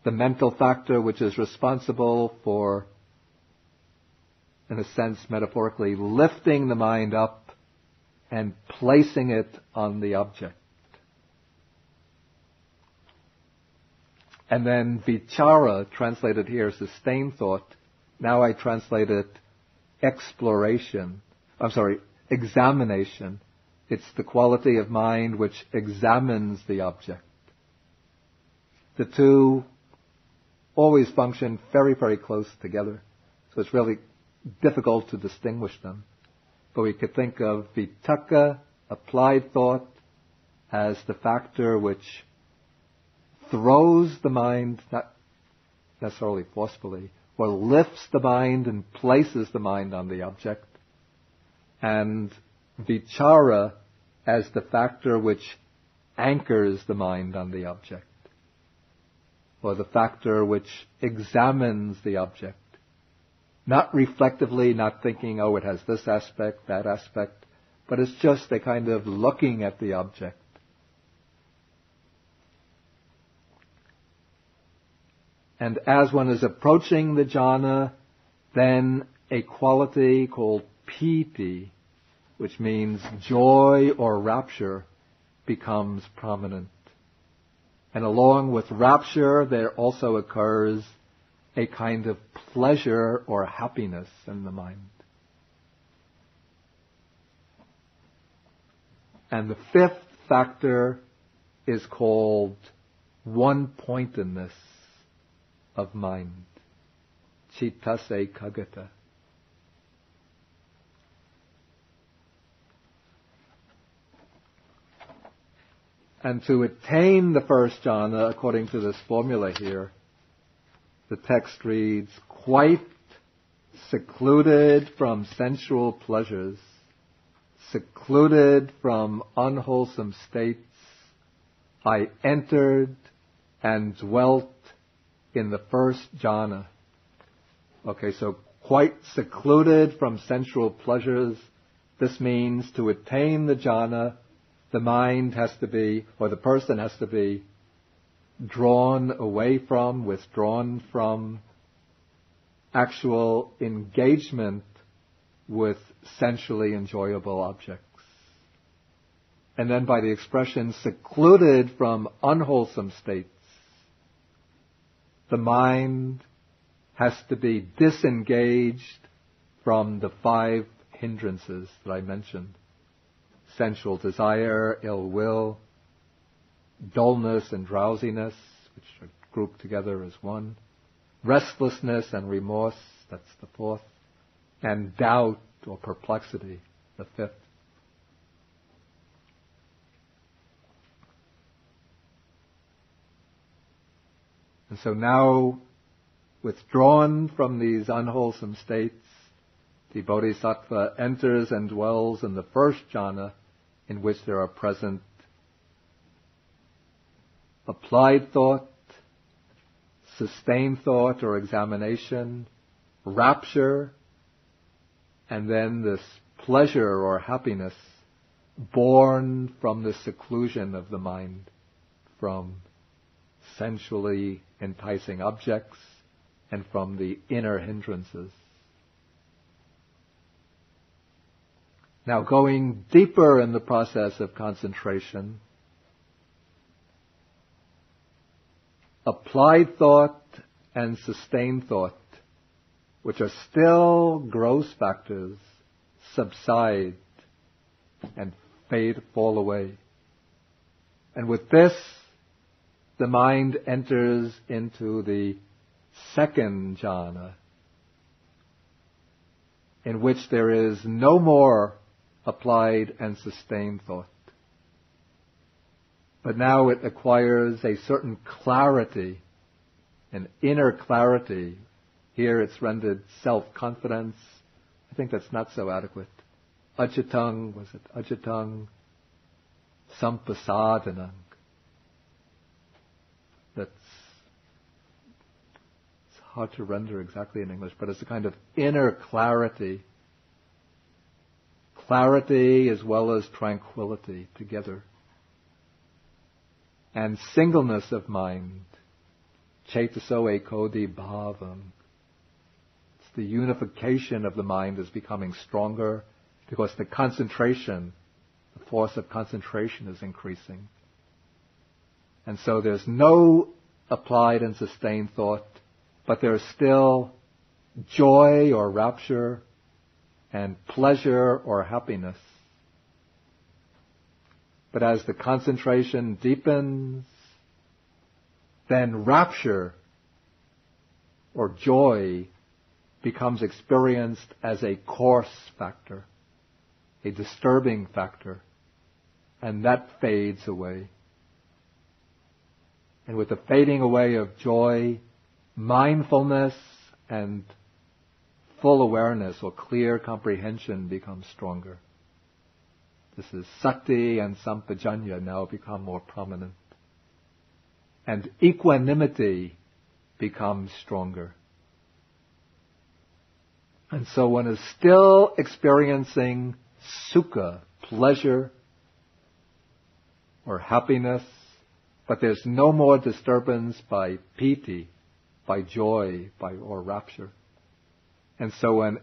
The mental factor which is responsible for, in a sense, metaphorically, lifting the mind up and placing it on the object. And then vichara, translated here, sustained thought, now I translate it examination. It's the quality of mind which examines the object. The two always function very, very close together. So it's really difficult to distinguish them. But we could think of vitakka, applied thought, as the factor which throws the mind, not necessarily forcefully, or lifts the mind and places the mind on the object. And vichara as the factor which anchors the mind on the object, or the factor which examines the object. Not reflectively, not thinking, oh, it has this aspect, that aspect, but it's just a kind of looking at the object. And as one is approaching the jhana, then a quality called piti, which means joy or rapture, becomes prominent. And along with rapture, there also occurs a kind of pleasure or happiness in the mind. And the 5th factor is called one-pointedness of mind, cittase kaggata. And to attain the first jhana, according to this formula here, the text reads, quite secluded from sensual pleasures, secluded from unwholesome states, I entered and dwelt in the first jhana. Okay, so quite secluded from sensual pleasures. This means to attain the jhana, the mind has to be, or the person has to be, drawn away from, withdrawn from actual engagement with sensually enjoyable objects. And then by the expression secluded from unwholesome states, the mind has to be disengaged from the 5 hindrances that I mentioned. Sensual desire, ill will, dullness and drowsiness, which are grouped together as one, restlessness and remorse, that's the 4th, and doubt or perplexity, the 5th. And so now, withdrawn from these unwholesome states, the bodhisattva enters and dwells in the first jhana, in which there are present applied thought, sustained thought or examination, rapture, and then this pleasure or happiness born from the seclusion of the mind, from sensually enticing objects, and from the inner hindrances. Now, going deeper in the process of concentration, applied thought and sustained thought, which are still gross factors, subside and fall away. And with this, the mind enters into the second jhana, in which there is no more applied and sustained thought. But now it acquires a certain clarity, an inner clarity. Here it's rendered self-confidence. I think that's not so adequate. Ajitang, was it Ajitang Sampasadanang? It's hard to render exactly in English, but it's a kind of inner clarity. Clarity as well as tranquility together. And singleness of mind. Chetaso ekodi bhavam. It's the unification of the mind is becoming stronger because the concentration, the force of concentration is increasing. And so there's no applied and sustained thought, but there's still joy or rapture and pleasure or happiness. But as the concentration deepens, then rapture or joy becomes experienced as a coarse factor, a disturbing factor, and that fades away. And with the fading away of joy, mindfulness and full awareness or clear comprehension becomes stronger. This is sati and sampajanya now become more prominent. And equanimity becomes stronger. And so one is still experiencing sukha, pleasure, or happiness, but there's no more disturbance by piti, by joy, or rapture. And so when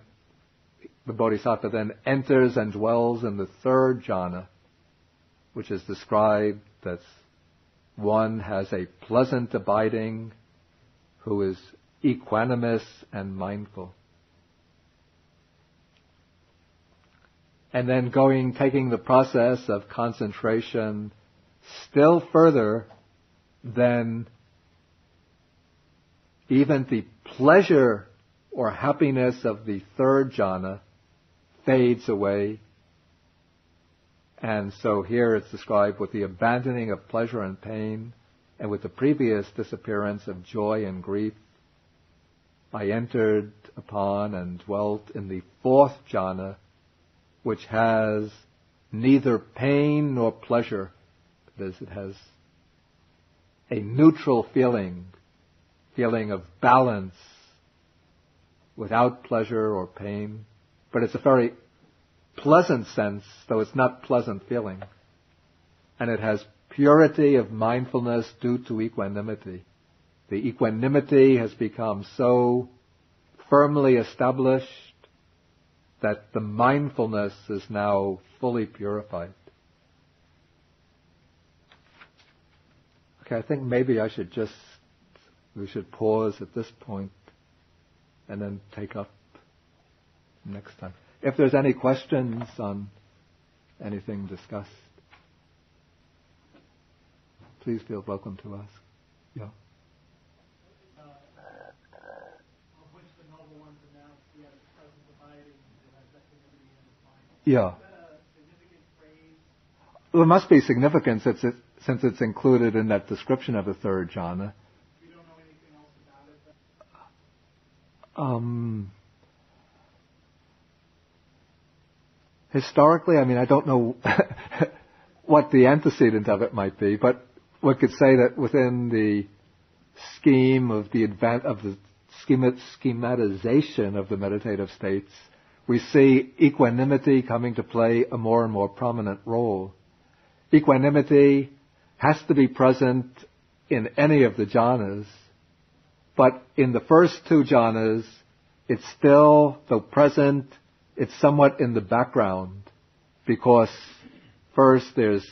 the Bodhisattva then enters and dwells in the third jhana, which is described that one has a pleasant abiding who is equanimous and mindful. And then taking the process of concentration still further, then even the pleasure or happiness of the third jhana fades away. And so here it's described with the abandoning of pleasure and pain, and with the previous disappearance of joy and grief, I entered upon and dwelt in the fourth jhana, which has neither pain nor pleasure. That is, it has a neutral feeling of balance without pleasure or pain. But it's a very pleasant sense, though it's not pleasant feeling. And it has purity of mindfulness due to equanimity. The equanimity has become so firmly established that the mindfulness is now fully purified. Okay, I think maybe we should pause at this point and then take up next time. If there's any questions on anything discussed, please feel welcome to ask. Yeah. Of which the noble one pronounced, he had a present abiding, who has equanimity in his mind. Yeah. Is that a significant phrase? Well, it must be significant since it's included in that description of the third jhana. You don't know anything else about it? Historically, I don't know what the antecedent of it might be, but one could say that within the scheme of the schematization of the meditative states, we see equanimity coming to play a more and more prominent role. Equanimity has to be present in any of the jhanas, but in the first two jhanas, it's still, though present, it's somewhat in the background, because first there's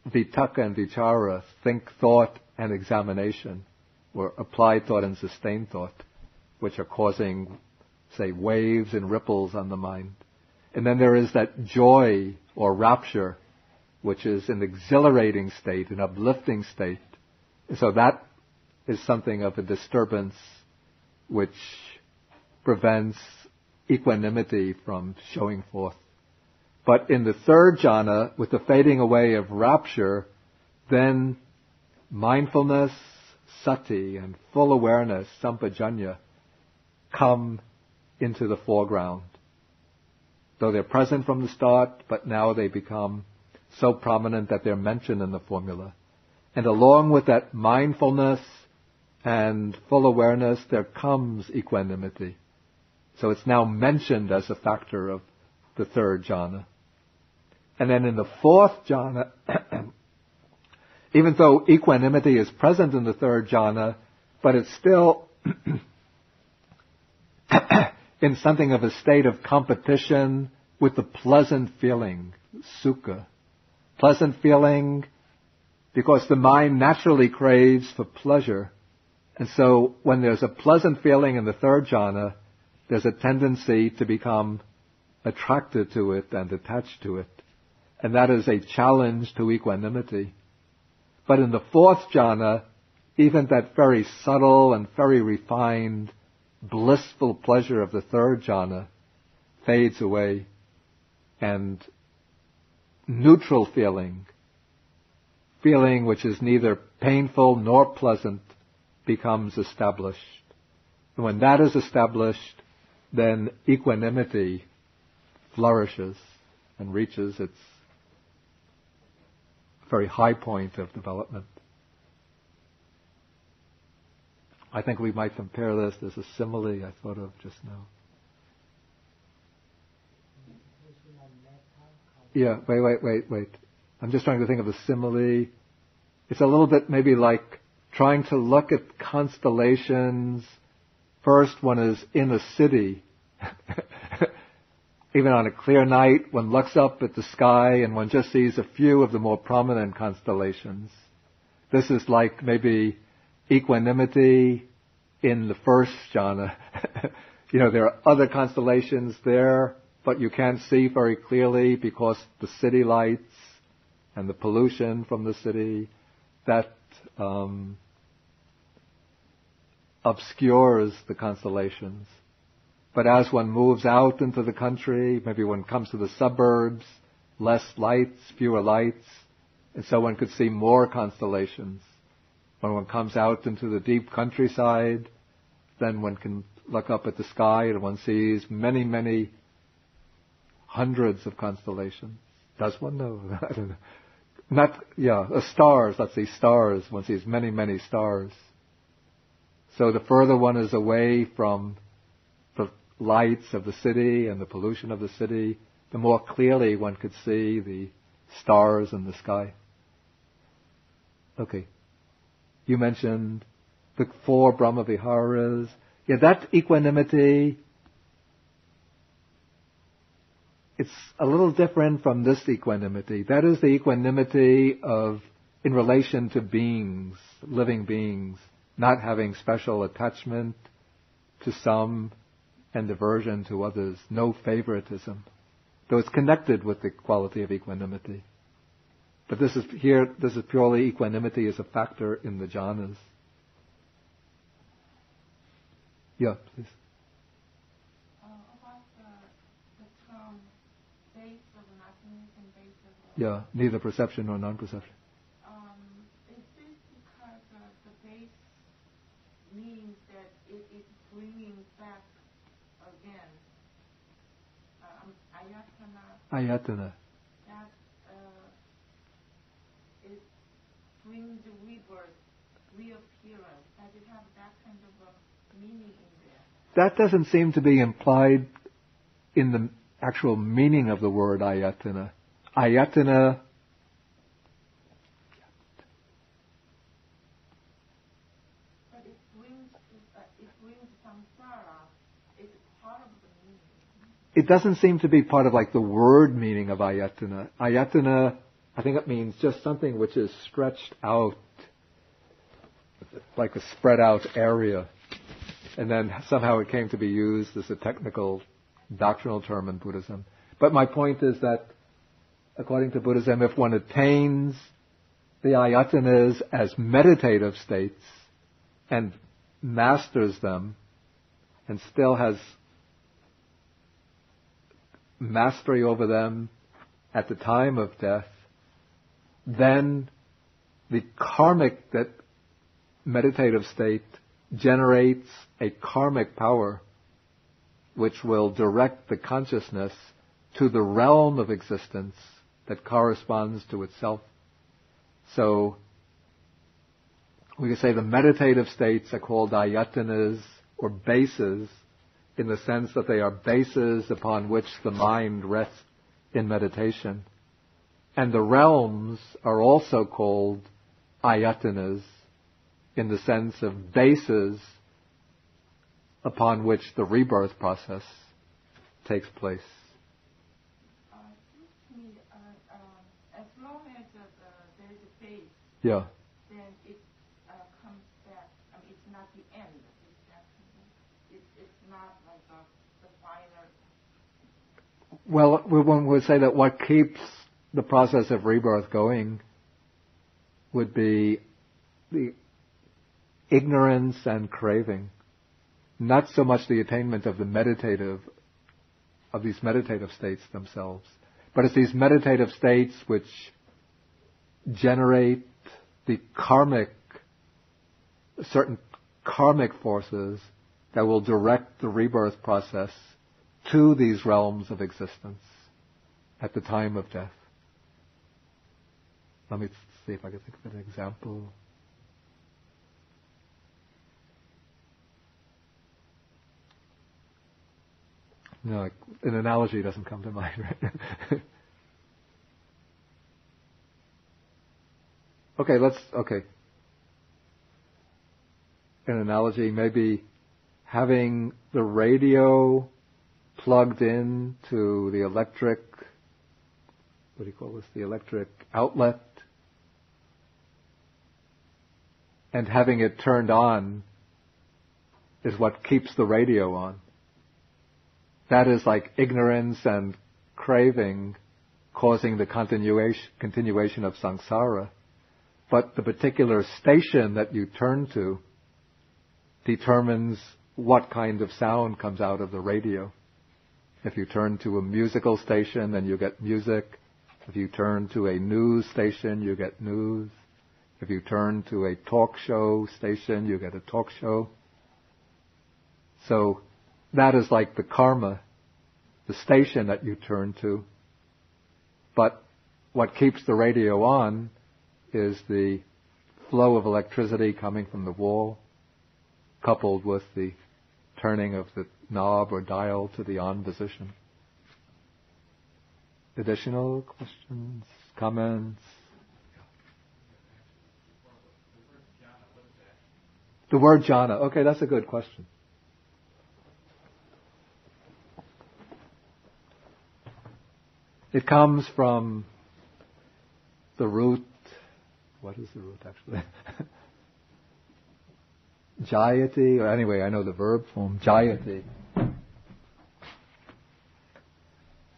vitaka and vichara, think, thought, and examination, or applied thought and sustained thought, which are causing, say, waves and ripples on the mind. And then there is that joy or rapture, which is an exhilarating state, an uplifting state. And so that is something of a disturbance which prevents equanimity from showing forth. But in the third jhana, with the fading away of rapture, then mindfulness, sati, and full awareness, sampajanya, come into the foreground. Though they're present from the start, but now they become so prominent that they're mentioned in the formula. And along with that mindfulness and full awareness, there comes equanimity. So it's now mentioned as a factor of the third jhana. And then in the fourth jhana, even though equanimity is present in the third jhana, but it's still in something of a state of competition with the pleasant feeling, sukha. Pleasant feeling because the mind naturally craves for pleasure. And so when there's a pleasant feeling in the third jhana, there's a tendency to become attracted to it and attached to it. And that is a challenge to equanimity. But in the fourth jhana, even that very subtle and very refined, blissful pleasure of the third jhana fades away, and neutral feeling which is neither painful nor pleasant, becomes established. And when that is established, then equanimity flourishes and reaches its very high point of development. I think we might compare this. There's a simile I thought of just now. Yeah, wait. I'm just trying to think of a simile. It's a little bit maybe like trying to look at constellations. First, one is in a city. Even on a clear night, one looks up at the sky and one just sees a few of the more prominent constellations. This is like maybe equanimity in the first jhana. There are other constellations there, but you can't see very clearly because the city lights and the pollution from the city, that obscures the constellations. But as one moves out into the country, maybe one comes to the suburbs, less lights, fewer lights, and so one could see more constellations. When one comes out into the deep countryside, then one can look up at the sky and one sees many, many hundreds of constellations. Does one know? I don't know. Stars, let's see, stars. One sees many, many stars. So the further one is away from the lights of the city and the pollution of the city, the more clearly one could see the stars in the sky. Okay. You mentioned the 4 Brahma Viharas. Yeah, that equanimity, it's a little different from this equanimity. That is the equanimity in relation to beings, living beings, not having special attachment to some and aversion to others, no favoritism. Though it's connected with the quality of equanimity. But this is purely equanimity as a factor in the jhanas. Yeah, please. About the term base of nothingness and base of... Yeah, neither perception nor non-perception. Is this because the base means that it is bringing back again Ayatana. That it brings the rebirth, reappearance. Does it have that kind of a meaning in there? That doesn't seem to be implied in the actual meaning of the word ayatana. Ayatana but it brings samsara. It's part of the meaning. it doesn't seem to be part of like the word meaning of ayatana. Ayatana, I think it means just something which is stretched out, like a spread out area. And then somehow it came to be used as a technical doctrinal term in Buddhism. But my point is that according to Buddhism, if one attains the ayatanas as meditative states and masters them and still has mastery over them at the time of death, then the karmic, that meditative state, generates a karmic power which will direct the consciousness to the realm of existence that corresponds to itself. So we can say the meditative states are called ayatanas or bases, in the sense that they are bases upon which the mind rests in meditation. And the realms are also called ayatanas, in the sense of bases upon which the rebirth process takes place. Seems to me, as long as there is a faith, Yeah. then it comes back. I mean, it's not the end. It's not like the final. Well, one would say that what keeps the process of rebirth going would be the ignorance and craving, not so much the attainment of these meditative states themselves, but it's these meditative states which generate the certain karmic forces that will direct the rebirth process to these realms of existence at the time of death. Let me see if I can think of an example. No, an analogy doesn't come to mind, right? Okay. An analogy, maybe having the radio plugged in to the electric outlet, and having it turned on is what keeps the radio on. That is like ignorance and craving causing the continuation of samsara. But the particular station that you turn to determines what kind of sound comes out of the radio. If you turn to a musical station, then you get music. If you turn to a news station, you get news. If you turn to a talk show station, you get a talk show. So that is like the karma, the station that you turn to. But what keeps the radio on is the flow of electricity coming from the wall, coupled with the turning of the knob or dial to the on position. Additional questions, comments? The word jhana. Okay, that's a good question. It comes from the root. What is the root actually? Jayati, or anyway, I know the verb form, jayati.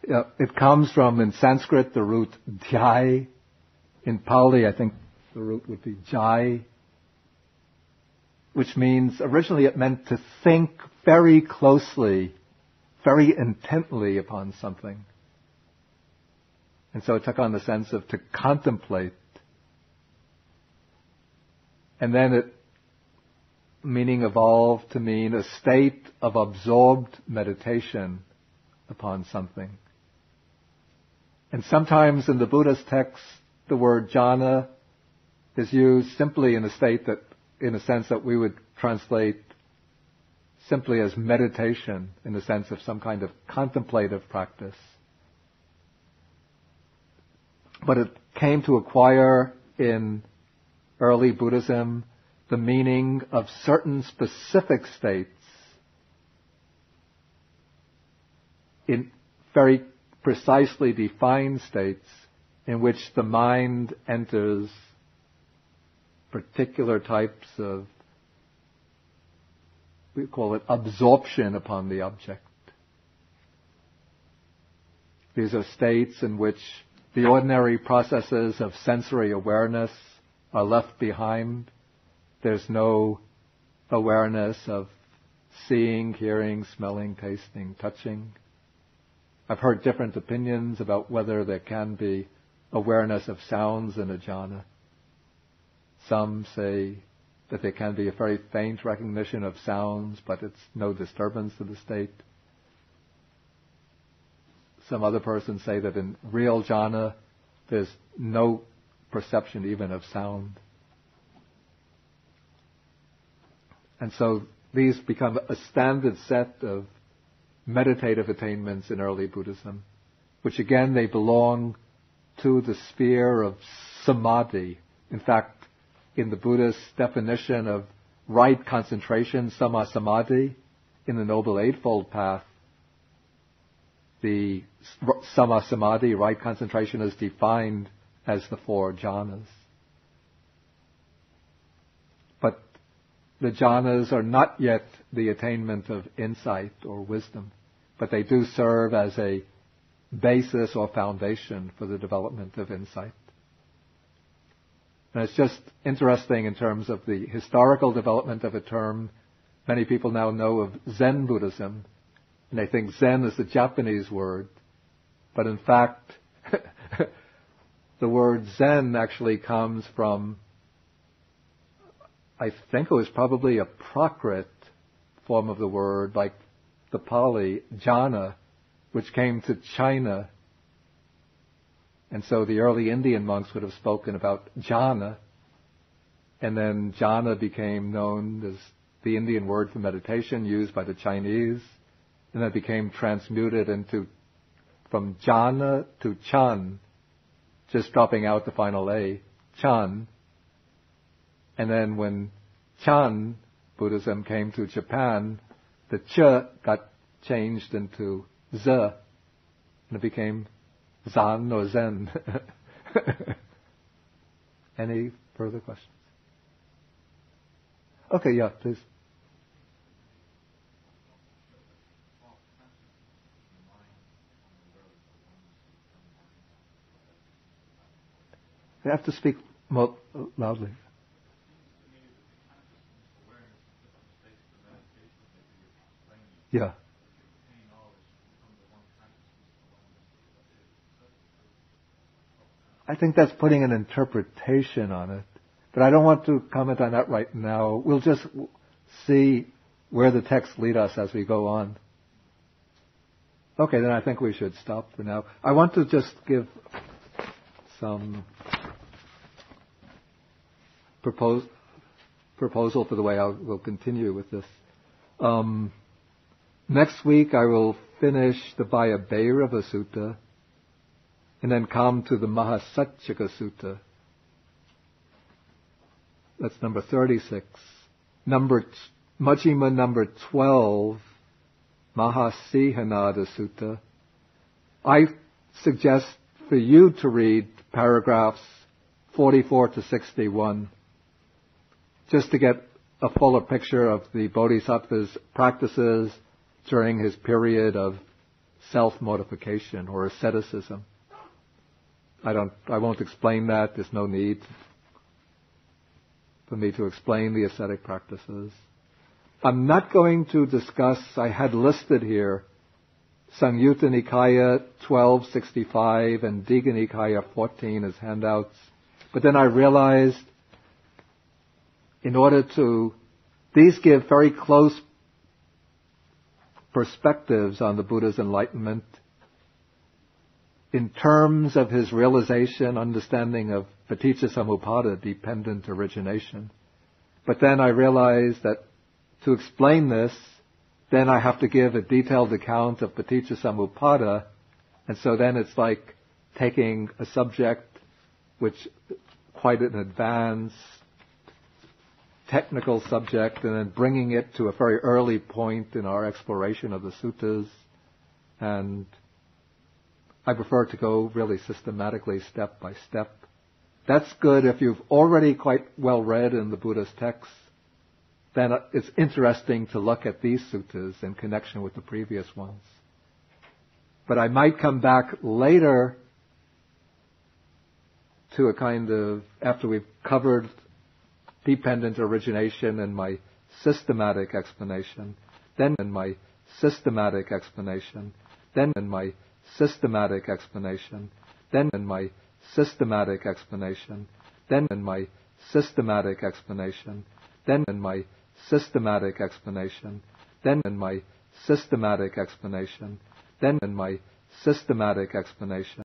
It comes from, in Sanskrit, the root dhyai. In Pali, I think the root would be jai, which means, originally it meant to think very closely, very intently upon something. And so it took on the sense of to contemplate. And then meaning evolved to mean a state of absorbed meditation upon something. And sometimes in the Buddhist texts, the word jhana is used simply in a sense that we would translate simply as meditation in the sense of some kind of contemplative practice. But it came to acquire in early Buddhism the meaning of certain specific states in very precisely defined states in which the mind enters particular types of, we call it absorption upon the object. These are states in which the ordinary processes of sensory awareness are left behind. There's no awareness of seeing, hearing, smelling, tasting, touching. I've heard different opinions about whether there can be awareness of sounds in a jhana. Some say that there can be a very faint recognition of sounds, but it's no disturbance to the state. Some other persons say that in real jhana, there's no perception even of sound. And so these become a standard set of meditative attainments in early Buddhism, which again, they belong to the sphere of samadhi. In fact, in the Buddhist definition of right concentration, samma samadhi, in the Noble Eightfold Path, the samma samadhi, right concentration, is defined as the 4 jhanas. But the jhanas are not yet the attainment of insight or wisdom, but they do serve as a basis or foundation for the development of insight. And it's just interesting in terms of the historical development of a term. Many people now know of Zen Buddhism, and they think Zen is a Japanese word. But in fact, the word Zen actually comes from, I think it was probably a Prakrit form of the word, like the Pali, jhana, which came to China. And so the early Indian monks would have spoken about jhana, and then jhana became known as the Indian word for meditation used by the Chinese, and that became transmuted into, from jhana to chan, just dropping out the final A, chan. And then when Chan Buddhism came to Japan, the ch got changed into z, and it became Zan or Zen. Any further questions? Okay, yeah, please. You have to speak more loudly. Yeah. I think that's putting an interpretation on it. But I don't want to comment on that right now. We'll just see where the texts lead us as we go on. Okay, then I think we should stop for now. I want to just give some proposal for the way I will continue with this. Next week I will finish the Bhayabherava Sutta and then come to the Mahasatchika Sutta. That's number 36. Majjhima number 12, Mahasihanada Sutta. I suggest for you to read paragraphs 44 to 61, just to get a fuller picture of the Bodhisattva's practices during his period of self-mortification or asceticism. I won't explain that. There's no need for me to explain the ascetic practices. I'm not going to discuss, I had listed here, Samyutta Nikaya 1265 and Digha Nikaya 14 as handouts. But then I realized these give very close perspectives on the Buddha's enlightenment in terms of his realization, understanding of paticca samuppada, dependent origination. But then I realized that to explain this, then I have to give a detailed account of Paticca Samuppada, and so then it's like taking a subject which quite an advanced technical subject and then bringing it to a very early point in our exploration of the suttas. And I prefer to go really systematically, step by step. That's good if you've already quite well read in the Buddha's texts. Then it's interesting to look at these suttas in connection with the previous ones. But I might come back later to a kind of, after we've covered dependent origination and my systematic explanation, then in my systematic explanation, then in my systematic explanation, then in my systematic explanation, then in my systematic explanation, then in my systematic explanation, then in my systematic explanation, then in my systematic explanation.